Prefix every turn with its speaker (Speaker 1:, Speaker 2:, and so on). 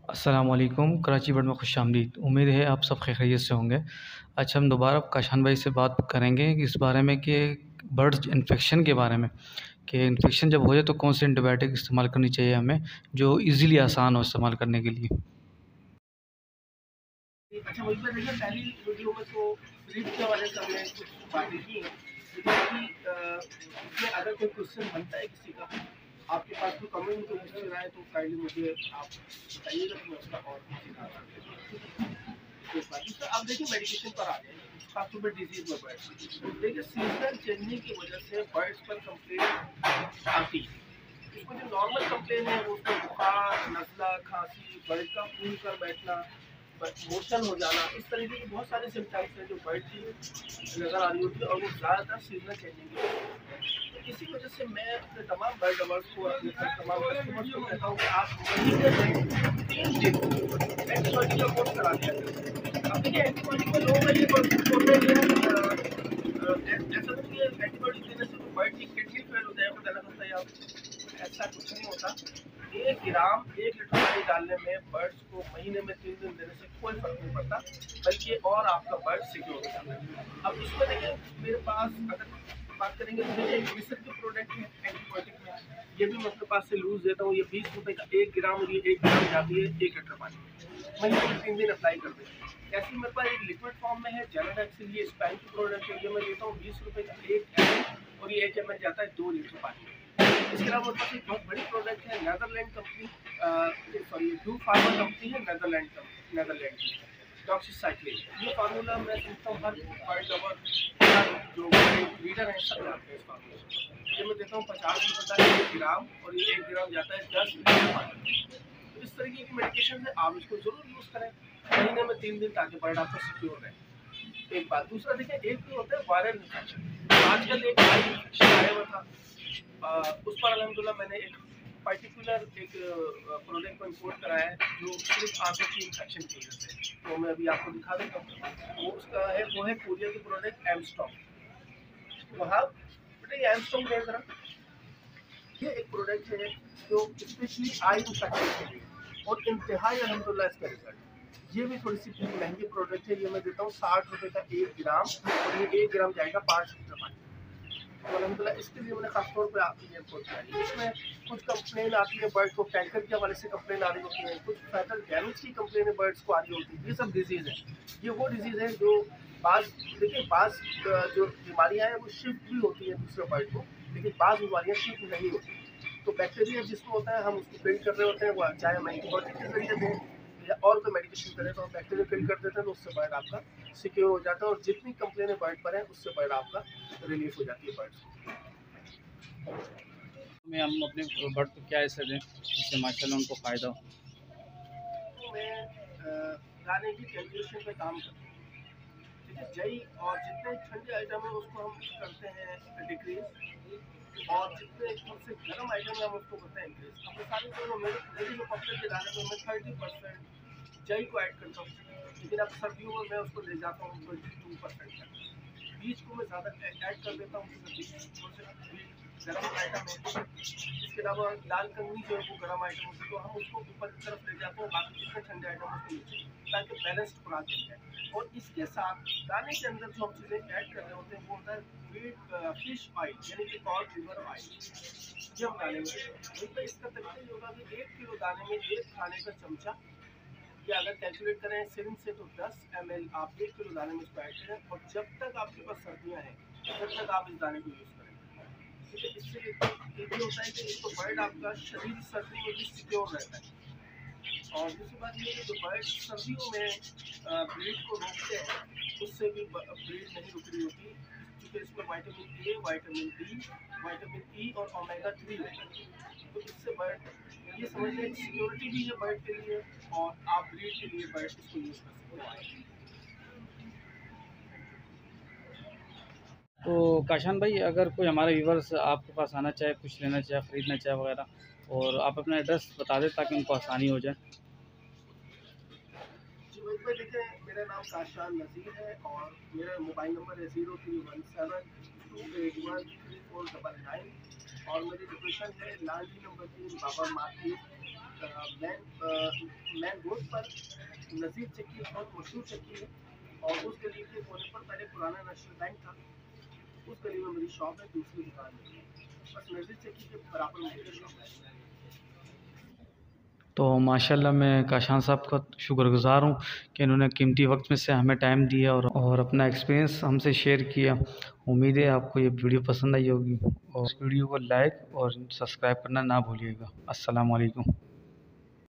Speaker 1: अस्सलाम वालेकुम, कराची बर्ड में खुशामदीद। उम्मीद है आप सब खैरियत से होंगे। आज हम दोबारा काशान भाई से बात करेंगे इस बारे में कि बर्ड्स इन्फेक्शन के बारे में, कि इन्फेक्शन जब हो जाए तो कौन सी एंटीबायोटिक इस्तेमाल करनी चाहिए हमें, जो ईज़िली आसान हो इस्तेमाल करने के लिए।
Speaker 2: अच्छा, वही पर देखिए पहली वीडियो में तो ब्रीफ के हवाले से हमने कुछ बातें की हैं, लेकिन इसमें अगर कोई क्वेश्चन बनता है किसी का, आपके पास कोई कमेंट कोई क्वेश्चन आए तो काइंडली मुझे आप बताइएगा, तो मैं उसका और एक बात तो आप देखिए मेडिकेशन पर आ गए, खासतौर पर डिजीज में बर्ड्स देखिए सीजनल चेंजिंग की वजह से बर्ड्स पर कंप्लेंट आती है। इसमें जो नॉर्मल कंप्लेन है वो उसमें बुखार, नज़ला, खांसी, बर्ड का फूल कर बैठना, मोशन हो जाना, इस तरीके के बहुत सारे सिम्टम्स हैं जो बर्ड की नज़र आ रही होती है, और वो ज़्यादातर सीजनल चेंजिंग की वजह से। तो इसी वजह से मैं अपने तमाम बर्ड लवर्स को, अपने तमाम कस्टमर्स को कहता हूँ कि आप महीने में 3 दिन एंटीबायोटिक का कोर्स करा दिया करें। अब देखिए एंटीबायोटिक में लोग ये ऐसा नहीं है एंटीबायोटिक देने से तो बर्ड की किडनी फेल हो जाए, पता लगता है आप, ऐसा कुछ नहीं होता। 1 ग्राम 1 लीटर पानी डालने में बर्ड्स को महीने में 3 दिन देने से कोई फर्क नहीं पड़ता, बल्कि और आपका बर्ड सिक्योर हो जाता है। अब इसमें देखिए मेरे पास अगर बात करेंगे तो देखिए ग्लिसर के प्रोडक्ट है एंटीबायोटिक में, ये भी मैं अपने पास से लूज देता हूँ। ये 20 रुपये का 1 ग्राम, और ये 1 ग्राम जाती है 1 लीटर पानी, महीने में 3 दिन अप्लाई कर दें। ऐसे मेरे पास एक लिक्विड फॉर्म में है जेनाडेक्सिल, ये स्पाइन की प्रोडक्ट है, ये मैं लेता हूँ 20 रुपये का 1 ml, और ये 1 ml जाता है 2 लीटर पानी। इसके अलावा मेरे पास एक बहुत बड़ी प्रोडक्ट है Netherland company, sorry do pharma company है, नेदरलैंड की डॉक्सीसाइक्लिन। ये फार्मूला मैं समझता हूँ हर बर्ड लवर जो ब्रीडर है सब जानते हैं इस फार्मूला। ये मैं देता हूँ 50 रुपये का 1 ग्राम, और ये 1 ग्राम जाता है 10 लीटर पानी। तो इस तरीके की मेडिकेशन है, आप इसको जरूर यूज़ करें महीने में 3 दिन, ताकि बर्ड आपका सिक्योर रहे। एक बात, दूसरा देखिए एक तो होता है वायरल इन्फेक्शन। आजकल एक वायरल इन्फेक्शन आया हुआ था, उस पर अलहमदुलिल्लाह मैंने एक पर्टिकुलर एक प्रोडक्ट को इम्पोर्ट कराया है जो सिर्फ आंतों की इन्फेक्शन की वजह से, तो मैं अभी आपको दिखा देता हूँ। वो उसका है, वो है कोरिया की प्रोडक्ट एमस्टॉक। वहाँ बेटा ये एमस्टॉक है जरा, ये एक प्रोडक्ट है जो स्पेशली आई इन्फेक्शन के लिए, और इंतहाई अलहमदुलिल्लाह इसका रिजल्ट। ये भी थोड़ी सी महंगी प्रोडक्ट है, ये मैं देता हूँ 60 रुपये का 1 ग्राम, और ये 1 ग्राम जाएगा 5 लीटर पानी। तो अलहमदुलिल्लाह इसके लिए मैंने खासतौर पर आपकी एयरपोर्ट कराई। इसमें कुछ कंप्लेन आती है बर्ड को, टैंकर के हवाले से कंप्लेन आ रही होती है, कुछ फैटल डैमेज की कंप्लेन बर्ड्स को आ रही होती है। ये सब डिजीज़ है, ये वो डिजीज़ है जो बाज, देखिए बाज जो बीमारियाँ हैं वो शिफ्ट भी होती है दूसरे बर्ड को, लेकिन बाज बीमारियाँ शिफ्ट नहीं होती। तो बैक्टीरिया जिसको होता है हम उसको बिल्ड कर रहे होते हैं, वो चाहे हम एंटीबायोटिक के जरिए दें या और कोई मेडिकेशन करें, तो हम बैक्टीरिया किल कर देते हैं, तो उससे बर्ड आपका सिक्योर हो जाता है, और जितनी कंप्लेनें बर्ड पर है उससे बर्ड आपका रिलीफ हो जाती है बर्ड
Speaker 1: में हम अपने बर्ड को क्या ऐसा दें जिससे माशाल्लाह उनको फ़ायदा हो।
Speaker 2: को। मैं दाने की कैलकुलेशन पे काम करता हूँ, ठीक है। जई और जितने ठंडे आइटम है उसको हम करते हैं डिक्रीज, और जितने सबसे गर्म आइटम है हम उसको करते हैं इंक्रीज। अपने सारे जो मेरे जो पत्ते के दाने में मैं 30% जई को ऐड करता हूँ, लेकिन अब सर्दियों में मैं उसको ले जाता हूँ 22% तक। बीज को मैं ज़्यादा ऐड कर देता हूँ, गर्म आइटम है। इसके अलावा लाल कंगनी जो है वो गर्म आइटम होती है, तो हम उसको ऊपर की तरफ ले जाते हैं, बाकी जितने ठंडे आइटम उसको नीचे, ताकि बैलेंस्ड खुराक मिल जाए। और इसके साथ दाने के अंदर जो हम चीज़ें ऐड कर रहे होते हैं वो होता है फिश ऑयल, यानी कि कॉड लिवर ऑयल। ये हम दाने में वही पर इसका तरीका ये होगा कि 1 किलो दाने में 1 खाने का चमचा, या अगर कैलकुलेट करें सिरिंज से तो 10 ml आप 1 किलो दाने में इसको ऐड करें, और जब तक आपके पास सर्दियाँ हैं तब तक आप इस दाने को यूज़ करें। ठीक है, इससे ये भी होता है कि एक तो बर्ड आपका शरीर सर्दी में भी सिक्योर रहता है, और दूसरी बात ये है कि जो बर्ड सर्दियों में ब्रीड को रोकते हैं उससे भी ब्रीड नहीं रुक रही होती, क्योंकि इसमें vitamin A, vitamin D, vitamin E और ओमेगा 3 होता है। तो इससे बर्ड ये समझ लें सिक्योरिटी भी है बर्ड के लिए, और आप ब्रीड के लिए बर्ड इसको यूज़ कर सकते हैं।
Speaker 1: तो काशान भाई, अगर कोई हमारे व्यूवर्स आपके पास आना चाहे, कुछ लेना चाहे, ख़रीदना चाहे वगैरह, और आप अपना एड्रेस बता दें ताकि उनको आसानी हो जाए।
Speaker 2: जी भाई देखिए मेरा नाम काशान नज़ीर है, और मेरा मोबाइल नंबर है 0317281349, और मेरी लोकेशन है Lalji number 3 Babar market, main road पर नज़ीर चक्की बहुत मशहूर चक्की है, और उस गली के कोने पर पहले पुराना नेशनल बैंक था, उस गली में मेरी शॉप है, दूसरी दुकान है, बस नज़ीर चक्की के बराबर में मेरी शॉप है।
Speaker 1: तो माशाल्लाह मैं काशान साहब का शुक्रगुज़ार हूँ कि इन्होंने कीमती वक्त में से हमें टाइम दिया और अपना एक्सपीरियंस हमसे शेयर किया। उम्मीद है आपको ये वीडियो पसंद आई होगी, और इस वीडियो को लाइक और सब्सक्राइब करना ना भूलिएगा। अस्सलाम वालेकुम।